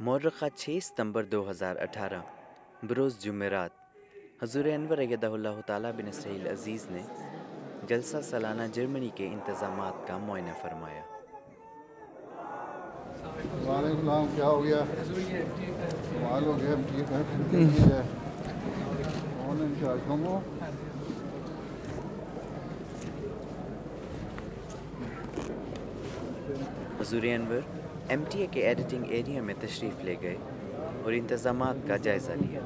مورخہ 6 ستمبر 2018 بروز جمعرات حضور انور ایدہ اللہ تعالیٰ بن اسرائیل عزیز نے جلسہ سالانہ جرمنی کے انتظامات کا معائنہ فرمایا۔ وعلیکم السلام، کیا ہو گیا؟ کمال ہو گیا، ٹھیک ہے، ٹھیک ہے، کون انچارج تم ہو؟ حضور انور ایم ٹی اے کے ایڈیٹنگ ایریا میں تشریف لے گئے اور انتظامات کا جائزہ لیا۔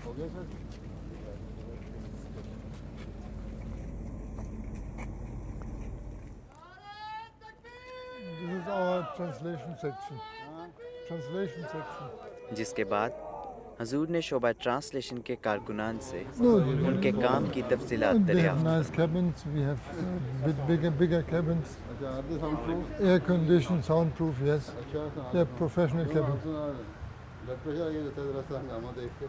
ہو گیا سر؟ This is our translation section. Translation section. جس کے بعد حضور نے شعبہ ٹرانسلیشن کے کارکنان سے ان کے کام کی تفصیلات And they have دریافت nice cabins. We have bigger cabins. اچھا، آپ نے sound proof? Air conditioned, soundproof. Yes. اچھا، They're professional cabins. Blood pressure آ گیا رہتا ہے، ذرا سا ہنگامہ دیکھ کے۔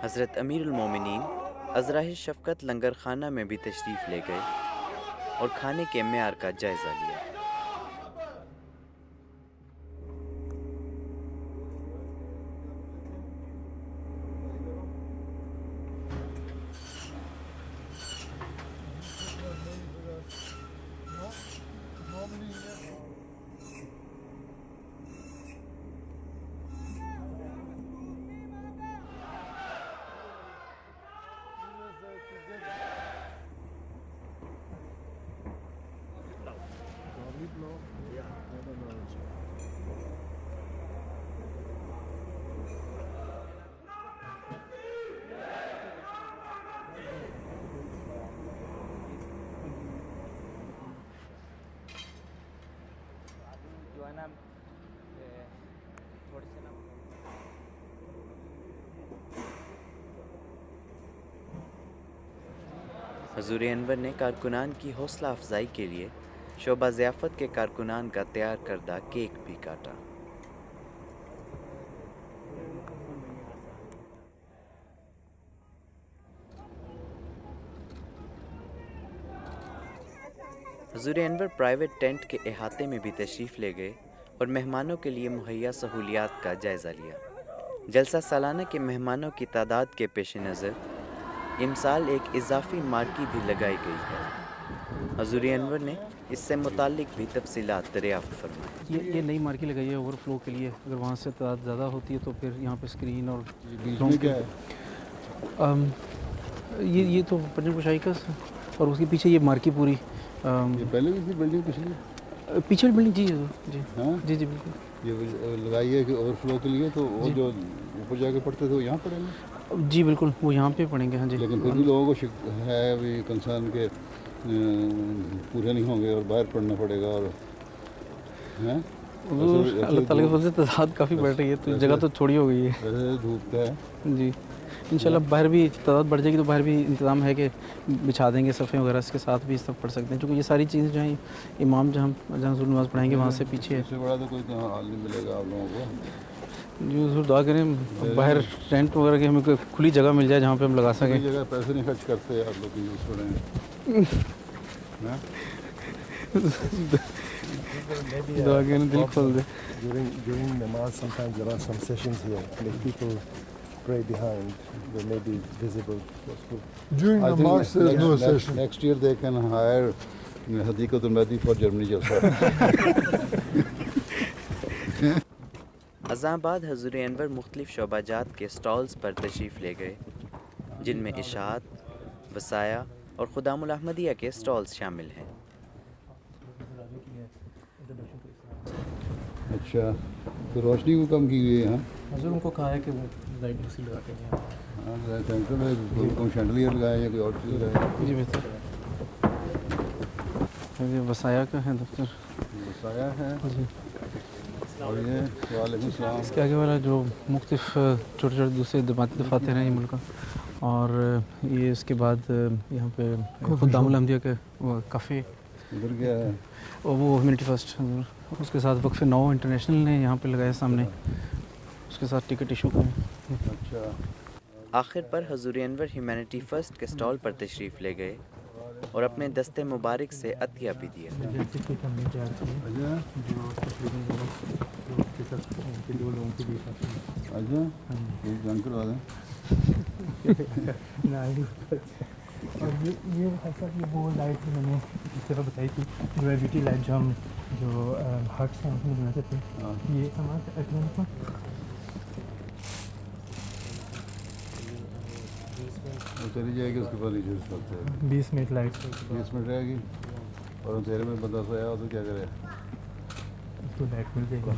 حضرت امیر المومنین ازراہ شفقت لنگر خانہ میں بھی تشریف لے گئے اور کھانے کے معیار کا جائزہ لیا۔ حضور انور نے کارکنان کی حوصلہ افزائی کے لیے شعبہ ضیافت کے کارکنان کا تیار کردہ کیک بھی کاٹا۔ حضور انور پرائیویٹ ٹینٹ کے احاطے میں بھی تشریف لے گئے اور مہمانوں کے لیے مہیا سہولیات کا جائزہ لیا۔ جلسہ سالانہ کے مہمانوں کی تعداد کے پیش نظر امسال ایک اضافی مارکی بھی لگائی گئی ہے۔ حضور انور نے اس سے متعلق بھی تفصیلات دریافت فرمائی۔ یہ نئی مارکی لگائی ہے اوور فلو کے لیے، اگر وہاں سے تعداد زیادہ ہوتی ہے تو پھر یہاں پہ اسکرین اور بیچ میں کیا ہے؟ یہ تو پنجم کشائی کا اور اس کے پیچھے یہ مارکی پوری یہ پہلے بھی تھی بلڈنگ پچھلی؟ پیچھے بلڈنگ جی جی ہاں جی جی بالکل یہ لگائی ہے کہ اوور فلو کے لیے، تو وہ جو اوپر جا کے پڑھتے تھے وہ یہاں پڑھیں گے؟ جی بالکل، وہ یہاں پہ پڑھیں گے۔ ہاں جی، لیکن پھر بھی لوگوں کو ہے ابھی کنسرن کے پورے نہیں ہوں گے اور باہر پڑھنا پڑے گا، اور اللہ تعالیٰ کی فضل سے تعداد کافی بڑھ رہی ہے، تو جگہ تو تھوڑی ہو گئی ہے۔ ویسے دھوپ ہے جی انشاءاللہ باہر بھی تعداد بڑھ جائے گی تو باہر بھی انتظام ہے کہ بچھا دیں گے صفحے وغیرہ، اس کے ساتھ بھی سب پڑھ سکتے ہیں، چونکہ یہ ساری چیزیں جو ہیں امام جہاں حضور نماز پڑھائیں گے وہاں سے پیچھے ہے۔ اس سے بڑا تو کوئی حال نہیں ملے گا آپ لوگوں کو۔ جی حضور دعا کریں باہر ٹینٹ وغیرہ کی ہمیں کوئی کھلی جگہ مل جائے جہاں پہ ہم لگا سکیں۔ جگہ پیسے نہیں خرچ کرتے آپ لوگ یوز کریں۔ دعا کریں دل کھول دے۔ During namaz, sometimes there are some sessions here. Like people pray behind, they may be visible. During I namaz, think there's no session. next year they can hire Hadiqat al-Mahdi for Germany Jalsa. اذان بعد حضور انور مختلف شعبہ جات کے stalls پر تشریف لے گئے، جن میں اشاعت، وصایا اور خدام الاحمدیہ کے سٹالز شامل ہیں۔ اچھا، تو روشنی کو کم کی ہوئی ہے یہاں؟ حضور ان کو کہا ہے کہ وہ لائٹ دوسری لگا کے دیں۔ ہاں، سینٹر میں کوئی شینڈلیئر لگائے یا کوئی اور چیز لگائے؟ جی بہتر۔ یہ وصایا کا ہے دفتر۔ وصایا ہے؟ جی اور یہ وعلیکم السلام. اس کے آگے والا جو مختلف چھوٹے چھوٹے دوسرے جماعتی دفاتر ہیں یہ ملک کا، اور یہ اس کے بعد یہاں پہ خدام الحمدیہ کے کافی، ادھر کیا ہے؟ اور وہ ہیومینٹی فرسٹ، اس کے ساتھ وقف 9 انٹرنیشنل نے یہاں پہ لگایا سامنے، اس کے ساتھ ٹکٹ ایشو کریں. اچھا. آخر پر حضور انور ہیومینٹی فرسٹ کے سٹال پر تشریف لے گئے اور اپنے دستے مبارک سے عطیہ بھی دیا. اچھا یہ جان کروا دیں. اور یہ صاحب یہ وہ لائٹ میں نے اس طرح بتائی تھی، گریویٹی لائٹ جو ہم جو ہارٹ سے ہم بناتے تھے، یہ ہمارا ایگزام تھا. وہ چلی جائے گی، اس کے بعد نیچے سے چلتے ہیں 20 منٹ لائٹ 20 منٹ رہے گی. اور اندھیرے میں بندہ سویا ہو تو کیا کرے؟ اس کو لائٹ مل جائے گی.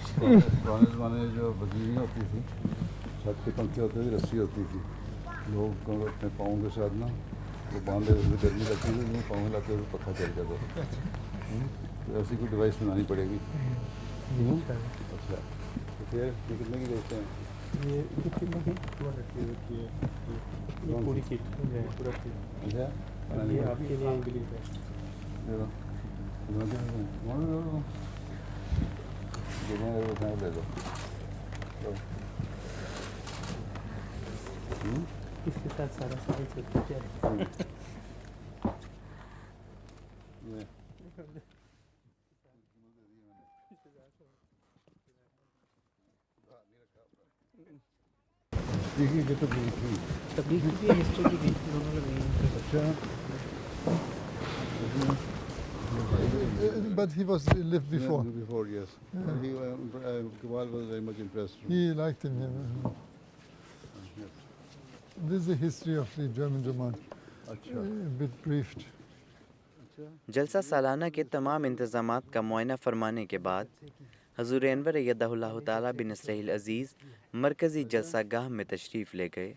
پرانے زمانے میں جو بجلی نہیں ہوتی تھی، چھت کے پنکھے ہوتے تھے، رسی ہوتی تھی، لوگ اپنے پاؤں کے ساتھ نا وہ باندھے، اس میں گرمی لگتی تھی، وہ پاؤں لاتے ہوئے پکا چل جاتا تھا. تو ایسی کوئی ڈیوائس بنانی پڑے گی. اچھا تو پھر یہ کتنے کی بیچتے ہیں؟ یہ کتنے کی 200 کی یہ پوری کٹ پورا کٹ. اچھا یہ آپ کے لیے انگلش ہے. لے دو. اس کے ساتھ سارا سامان سیٹ کر کے تبلیغ کی بھی ہسٹری کی بھی دونوں لگی ہیں. اچھا. But he lived before. Before, yes. He Kemal was very much impressed. He liked him. Yeah. This is the history of the German Jamaat. اچھا. A bit briefed. جلسہ سالانہ کے تمام انتظامات کا معائنہ فرمانے کے بعد حضور انور ایدہ اللہ تعالیٰ بنصرہ العزیز مرکزی جلسہ گاہ میں تشریف لے گئے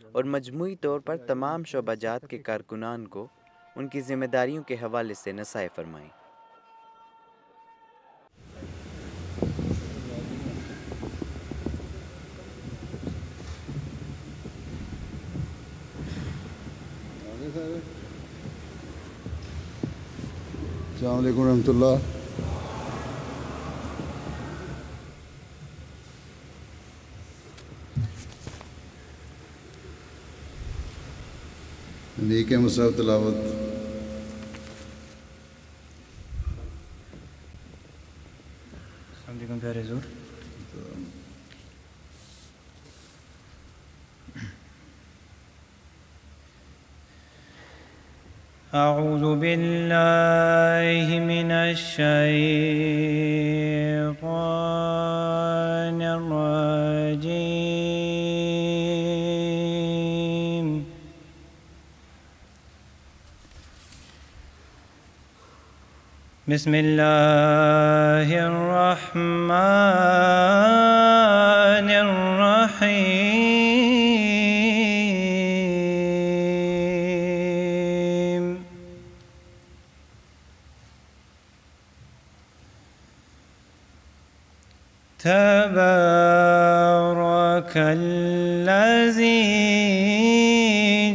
اور مجموعی طور پر تمام شعبہ جات کے کارکنان کو ان کی ذمہ داریوں کے حوالے سے نصائح فرمائیں. السلام علیکم ورحمۃ اللہ. نیک ہے مصحف تلاوت. السلام علیکم پیارے حضور. اعوذ باللہ من الشیطان الرجیم. بسم اللہ الرحمن الرحیم. تبارک الذی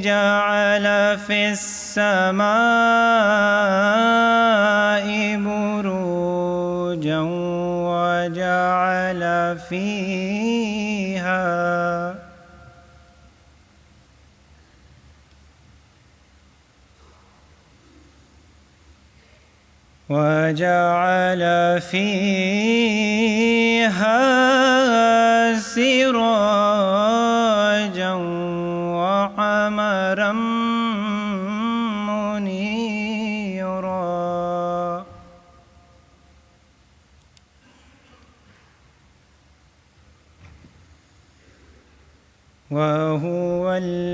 جعل فی السماء بروجا وجعل فيها سراجا وقمرا منيرا. وهو الذي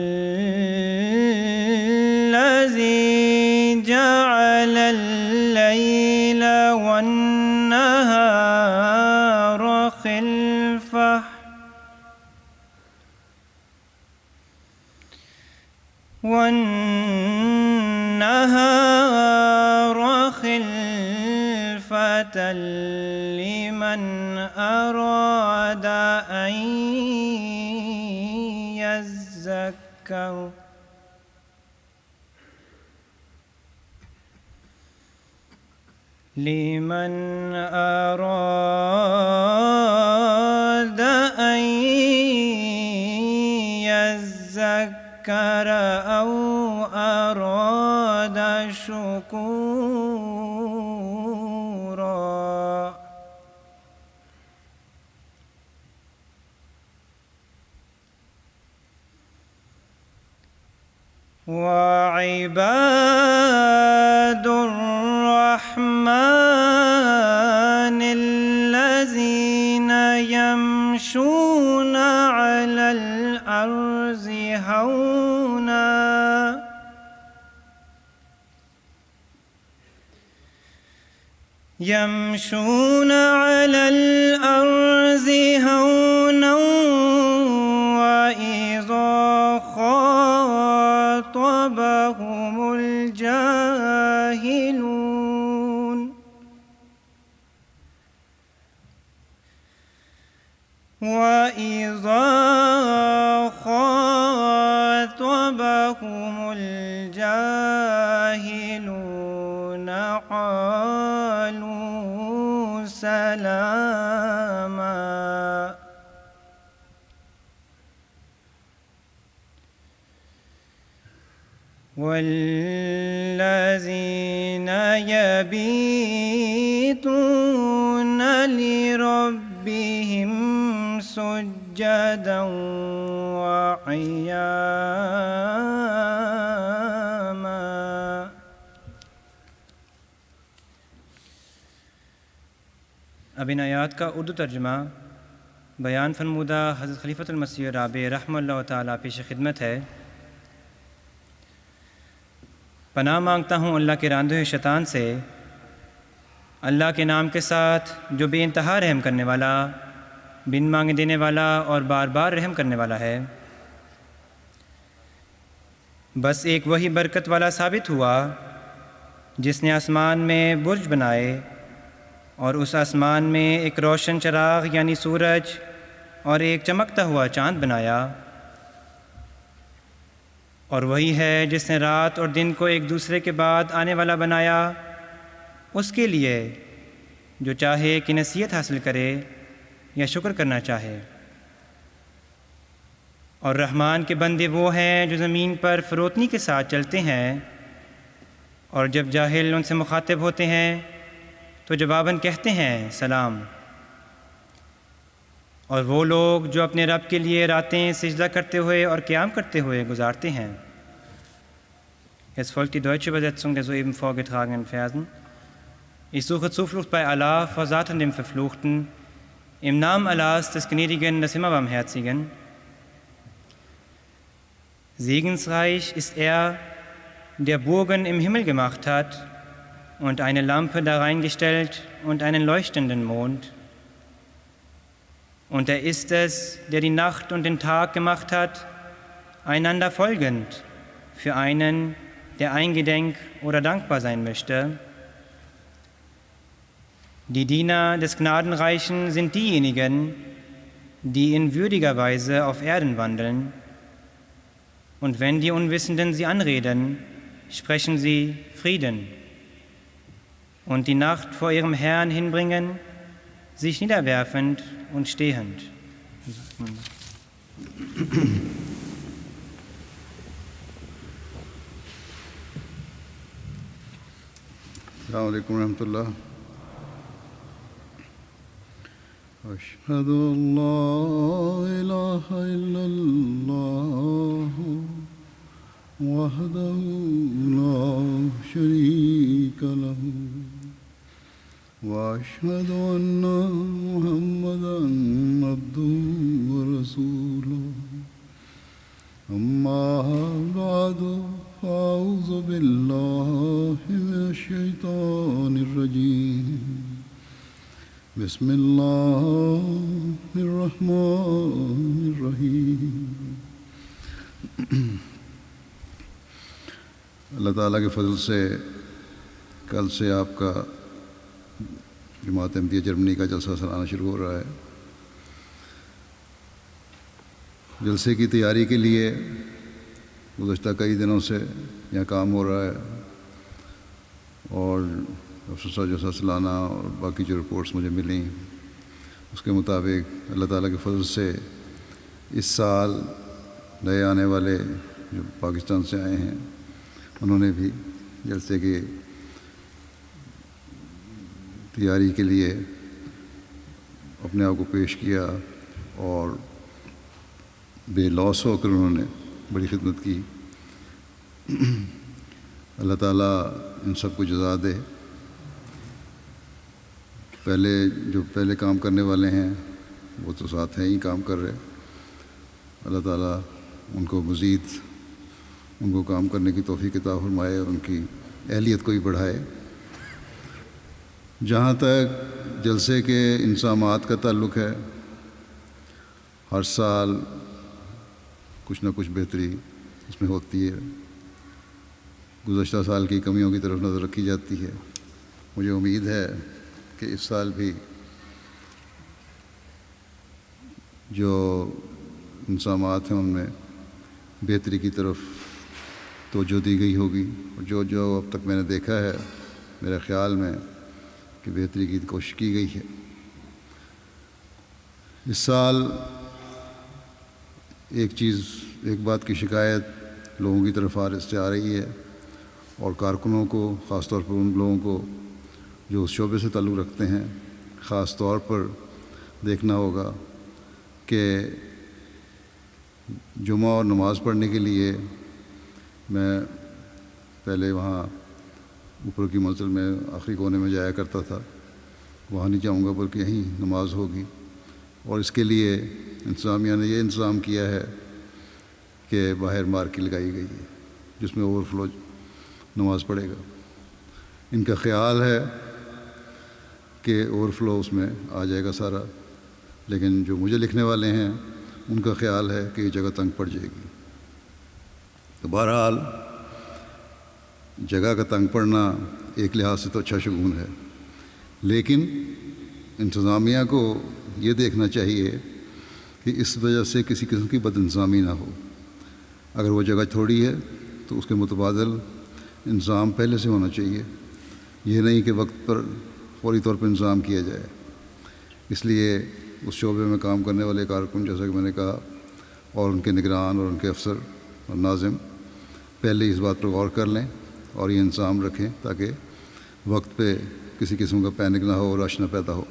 جعل الليل والنهار خلفة لمن أراد أن يذكر لمن أراد أن يذكر أو أراد شكورا وعباد الرحمن الذين يمشون على الأرض هونا يمشون على الأرض هونا وإذا خاطبهم الجاهلون وإذا خاطبهم الجاهلون قالوا سلاما والذين يبيتون لربهم سجدا وقياما اب ان آیات کا اردو ترجمہ بیان فرمودہ حضرت خلیفۃ المسیح رابع رحمہ اللہ تعالیٰ پیش خدمت ہے۔ پناہ مانگتا ہوں اللہ کے راندے ہوئے شیطان سے، اللہ کے نام کے ساتھ جو بے انتہا رحم کرنے والا، بن مانگے دینے والا اور بار بار رحم کرنے والا ہے۔ بس ایک وہی برکت والا ثابت ہوا جس نے آسمان میں برج بنائے اور اس آسمان میں ایک روشن چراغ یعنی سورج اور ایک چمکتا ہوا چاند بنایا، اور وہی ہے جس نے رات اور دن کو ایک دوسرے کے بعد آنے والا بنایا، اس کے لیے جو چاہے کہ نصیحت حاصل کرے یا شکر کرنا چاہے۔ اور رحمان کے بندے وہ ہیں جو زمین پر فروتنی کے ساتھ چلتے ہیں، اور جب جاہل ان سے مخاطب ہوتے ہیں تو جواباً کہتے ہیں سلام۔ اور وہ لوگ جو اپنے رب کے لیے راتیں سجدہ کرتے ہوئے اور قیام کرتے ہوئے گزارتے ہیں۔ Jetzt folgt die deutsche Übersetzung der soeben vorgetragenen Versen. Ich suche Zuflucht bei Allah vor Satan dem Verfluchten, im Namen Allahs des Gnädigen, des immer Barmherzigen. Segensreich ist er, der Burgen im Himmel gemacht hat und eine Lampe da reingestellt und einen leuchtenden Mond. Und er ist es, der die Nacht und den Tag gemacht hat, einander folgend, für einen, der eingedenk oder dankbar sein möchte. Die Diener des Gnadenreichen sind diejenigen, die in würdiger Weise auf Erden wandeln. Und wenn die Unwissenden sie anreden, sprechen sie Frieden. Und die Nacht vor ihrem Herrn hinbringen, sich niederwerfend und stehend. السلام علیکم ورحمۃ اللہ۔ اشہد ان لا الہ الا اللہ وحدہ لا شریک لہ واشہد ان محمدا عبدہ ورسولہ اما بعد فاعوذ باللہ من الشیطان الرجیم بسم اللہ الرحمن الرحیم۔ اللہ تعالیٰ کے فضل سے کل سے آپ کا جماعت احمدیہ جرمنی کا جلسہ سالانہ شروع ہو رہا ہے۔ جلسے کی تیاری کے لیے گزشتہ کئی دنوں سے یہاں کام ہو رہا ہے، اور افسر صاحب جلسہ سالانہ اور باقی جو رپورٹس مجھے ملیں اس کے مطابق اللہ تعالیٰ کے فضل سے اس سال نئے آنے والے جو پاکستان سے آئے ہیں انہوں نے بھی جلسے کی تیاری کے لیے اپنے آپ کو پیش کیا، اور بے لوس ہو کر انہوں نے بڑی خدمت کی۔ اللہ تعالیٰ ان سب کو جزا دے۔ پہلے کام کرنے والے ہیں وہ تو ساتھ ہیں ہی کام کر رہے، اللہ تعالیٰ ان کو مزید ان کو کام کرنے کی توفیق عطا فرمائے، ان کی اہلیت کو بھی بڑھائے۔ جہاں تک جلسے کے انتظامات کا تعلق ہے، ہر سال کچھ نہ کچھ بہتری اس میں ہوتی ہے، گزشتہ سال کی کمیوں کی طرف نظر رکھی جاتی ہے۔ مجھے امید ہے کہ اس سال بھی جو انتظامات ہیں ان میں بہتری کی طرف توجہ دی گئی ہوگی، اور جو اب تک میں نے دیکھا ہے میرے خیال میں کہ بہتری کی کوشش کی گئی ہے۔ اس سال ایک بات کی شکایت لوگوں کی طرف سے آ رہی ہے، اور کارکنوں کو، خاص طور پر ان لوگوں کو جو اس شعبے سے تعلق رکھتے ہیں، خاص طور پر دیکھنا ہوگا کہ جمعہ اور نماز پڑھنے کے لیے میں پہلے وہاں اوپر کی منزل میں آخری کونے میں جایا کرتا تھا، وہاں نہیں جاؤں گا بلکہ یہیں نماز ہوگی، اور اس کے لیے انتظامیہ نے یہ انتظام کیا ہے کہ باہر مارکی لگائی گئی ہے جس میں اوور فلو نماز پڑھے گا۔ ان کا خیال ہے کہ اوور فلو اس میں آ جائے گا سارا، لیکن جو مجھے لکھنے والے ہیں ان کا خیال ہے کہ یہ جگہ تنگ پڑ جائے گی۔ تو بہرحال جگہ کا تنگ پڑنا ایک لحاظ سے تو اچھا شگون ہے، لیکن انتظامیہ کو یہ دیکھنا چاہیے کہ اس وجہ سے کسی قسم کی بد انتظامی نہ ہو۔ اگر وہ جگہ تھوڑی ہے تو اس کے متبادل انتظام پہلے سے ہونا چاہیے، یہ نہیں کہ وقت پر فوری طور پر انتظام کیا جائے۔ اس لیے اس شعبے میں کام کرنے والے کارکن، جیسا کہ میں نے کہا، اور ان کے نگران اور ان کے افسر اور ناظم پہلے اس بات پر غور کر لیں اور یہ انتظام رکھیں تاکہ وقت پہ کسی قسم کا پینک نہ ہو اور رش نہ پیدا ہو۔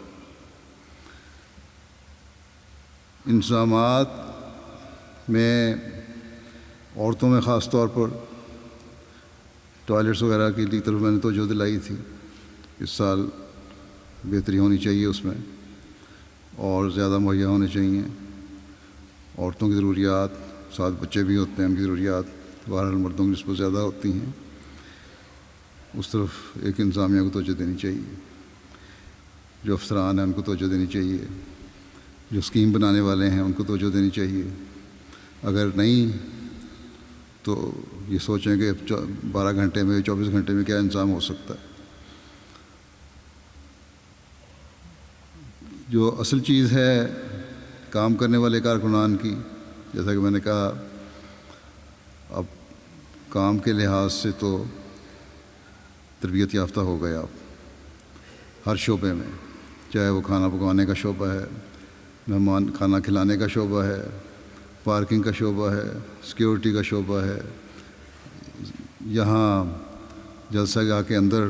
انتظامات میں عورتوں میں خاص طور پر ٹوائلٹس وغیرہ کی طرف میں نے توجہ دلائی تھی، اس سال بہتری ہونی چاہیے اس میں، اور زیادہ مہیا ہونے چاہیے۔ عورتوں کی ضروریات، ساتھ بچے بھی ہوتے ہیں، ان کی ضروریات بہرحال مردوں کی نسبت زیادہ ہوتی ہیں، اس طرف ایک انتظامیہ کو توجہ دینی چاہیے، جو افسران ہیں ان کو توجہ دینی چاہیے، جو اسکیم بنانے والے ہیں ان کو توجہ دینی چاہیے۔ اگر نہیں تو یہ سوچیں کہ 12 گھنٹے میں 24 گھنٹے میں کیا انتظام ہو سکتا ہے۔ جو اصل چیز ہے کام کرنے والے کارکنان کی، جیسا کہ میں نے کہا، اب کام کے لحاظ سے تو تربیت یافتہ ہو گئے آپ ہر شعبے میں، چاہے وہ کھانا پکانے کا شعبہ ہے، مہمان کھانا کھلانے کا شعبہ ہے، پارکنگ کا شعبہ ہے، سیکیورٹی کا شعبہ ہے، یہاں جلسہ گاہ کے اندر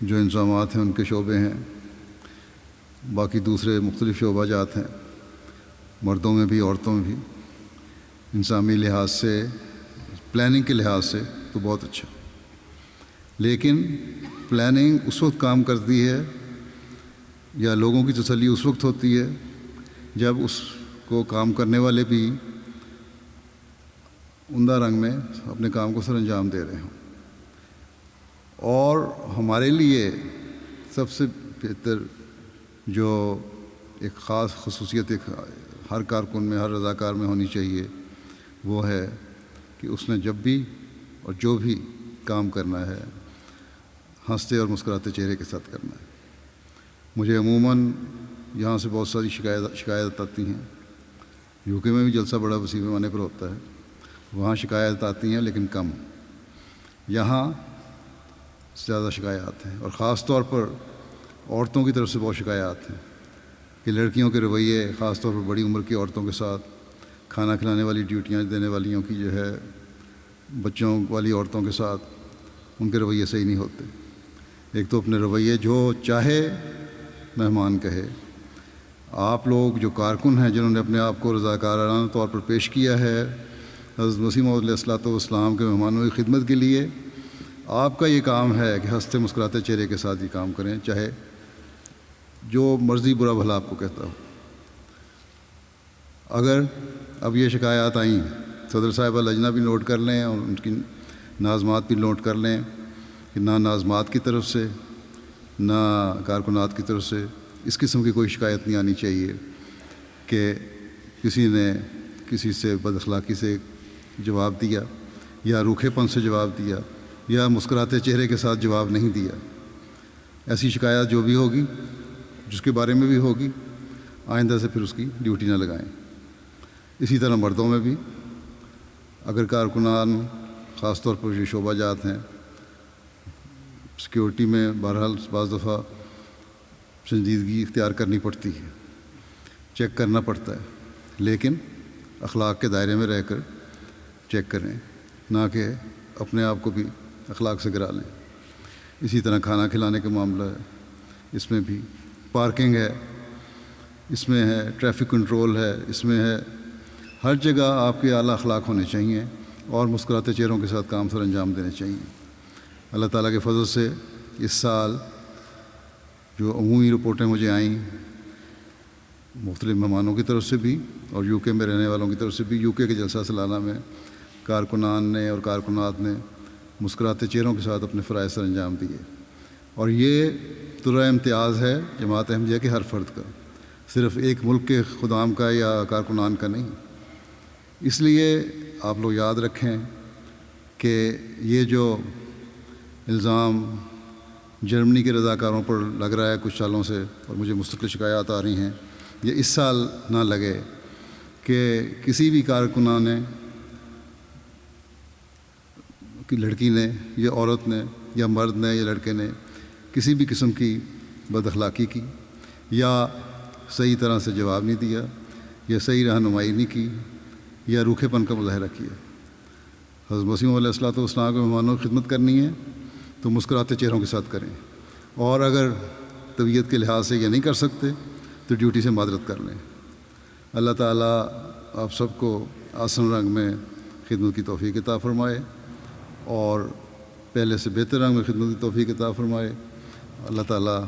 جو انتظامات ہیں ان کے شعبے ہیں، باقی دوسرے مختلف شعبہ جات ہیں، مردوں میں بھی عورتوں میں بھی۔ انتظامی لحاظ سے، پلاننگ کے لحاظ سے تو بہت اچھا، لیکن پلاننگ اس وقت کام کرتی ہے یا لوگوں کی تسلی اس وقت ہوتی ہے جب اس کو کام کرنے والے بھی عمدہ رنگ میں اپنے کام کو سر انجام دے رہے ہوں۔ اور ہمارے لیے سب سے بہتر جو ایک خاص خصوصیت ہر کارکن میں، ہر رضاکار میں ہونی چاہیے، وہ ہے کہ اس نے جب بھی اور جو بھی کام کرنا ہے ہنستے اور مسکراتے چہرے کے ساتھ کرنا ہے۔ مجھے عموماً یہاں سے بہت ساری شکایت آتی ہیں. یو کے میں بھی جلسہ بڑا وسیع پیمانے پر ہوتا ہے, وہاں شکایت آتی ہیں لیکن کم. یہاں زیادہ شکایات ہیں, اور خاص طور پر عورتوں کی طرف سے بہت شکایات ہیں کہ لڑکیوں کے رویے, خاص طور پر بڑی عمر کی عورتوں کے ساتھ, کھانا کھلانے والی ڈیوٹیاں دینے والیوں کی جو ہے, بچوں والی عورتوں کے ساتھ ان کے رویے صحیح نہیں ہوتے. ایک تو اپنے رویے جو چاہے مہمان کہے. آپ لوگ جو کارکن ہیں جنہوں نے اپنے آپ کو رضاکارانہ طور پر پیش کیا ہے حضرت مسیح موعود علیہ الصلوۃ والسلام کے مہمانوں کی خدمت کے لیے, آپ کا یہ کام ہے کہ ہنستے مسکراتے چہرے کے ساتھ یہ کام کریں, چاہے جو مرضی برا بھلا آپ کو کہتا ہو. اگر اب یہ شکایات آئیں, صدر صاحبہ لجنہ بھی نوٹ کر لیں اور ان کی ناظمات بھی نوٹ کر لیں کہ نہ ناظمات کی طرف سے نہ کارکنات کی طرف سے اس قسم کی کوئی شکایت نہیں آنی چاہیے کہ کسی نے کسی سے بد اخلاقی سے جواب دیا, یا روکھے پن سے جواب دیا, یا مسکراتے چہرے کے ساتھ جواب نہیں دیا. ایسی شکایات جو بھی ہوگی, جس کے بارے میں بھی ہوگی, آئندہ سے پھر اس کی ڈیوٹی نہ لگائیں. اسی طرح مردوں میں بھی اگر کارکنان, خاص طور پر جو شعبہ جات ہیں, سیکیورٹی میں بہرحال بعض دفعہ سنجیدگی اختیار کرنی پڑتی ہے, چیک کرنا پڑتا ہے, لیکن اخلاق کے دائرے میں رہ کر چیک کریں, نہ کہ اپنے آپ کو بھی اخلاق سے گرا لیں. اسی طرح کھانا کھلانے کا معاملہ ہے, اس میں بھی پارکنگ ہے, اس میں ہے ٹریفک کنٹرول ہے, اس میں ہے, ہر جگہ آپ کے اعلیٰ اخلاق ہونے چاہیے اور مسکراتے چہروں کے ساتھ کام سر انجام دینے چاہیے. اللہ تعالیٰ کے فضل سے اس سال جو عمومی رپورٹیں مجھے آئیں مختلف مہمانوں کی طرف سے بھی اور یو کے میں رہنے والوں کی طرف سے بھی, یو کے جلسہ سالانہ میں کارکنان نے اور کارکنات نے مسکراتے چہروں کے ساتھ اپنے فرائض سر انجام دیے. اور یہ طرح امتیاز ہے جماعت احمدیہ کے ہر فرد کا, صرف ایک ملک کے خدام کا یا کارکنان کا نہیں. اس لیے آپ لوگ یاد رکھیں کہ یہ جو الزام جرمنی کے رضاکاروں پر لگ رہا ہے کچھ سالوں سے, اور مجھے مستقل شکایات آ رہی ہیں, یہ اس سال نہ لگے کہ کسی بھی کارکنان نے, کہ لڑکی نے یا عورت نے یا مرد نے یا لڑکے نے کسی بھی قسم کی بد اخلاقی کی, یا صحیح طرح سے جواب نہیں دیا, یا صحیح رہنمائی نہیں کی, یا روکھے پن کا مظاہرہ کیا. حضرت مسیح علیہ الصلوۃ والسلام کے مہمانوں کی خدمت کرنی ہے تو مسکراتے چہروں کے ساتھ کریں, اور اگر طبیعت کے لحاظ سے یہ نہیں کر سکتے تو ڈیوٹی سے معذرت کر لیں. اللہ تعالیٰ آپ سب کو آسن رنگ میں خدمت کی توفیق عطا فرمائے, اور پہلے سے بہتر رنگ میں خدمت کی توفیق عطا فرمائے. اللہ تعالیٰ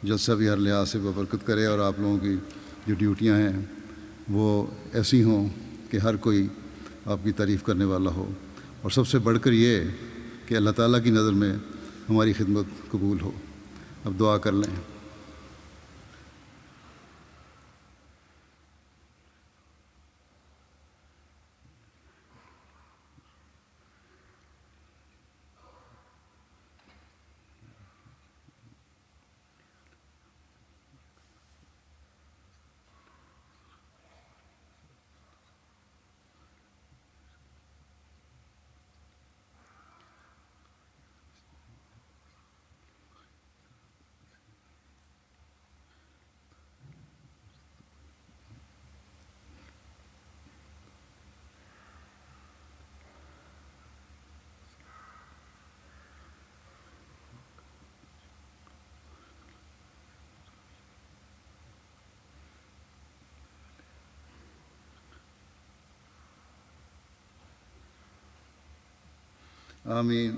جلسہ بھی ہر لحاظ سے ببرکت کرے, اور آپ لوگوں کی جو ڈیوٹیاں ہیں وہ ایسی ہوں کہ ہر کوئی آپ کی تعریف کرنے والا ہو, اور سب سے بڑھ کر یہ کہ اللہ تعالیٰ کی نظر میں ہماری خدمت قبول ہو. اب دعا کر لیں. آمین.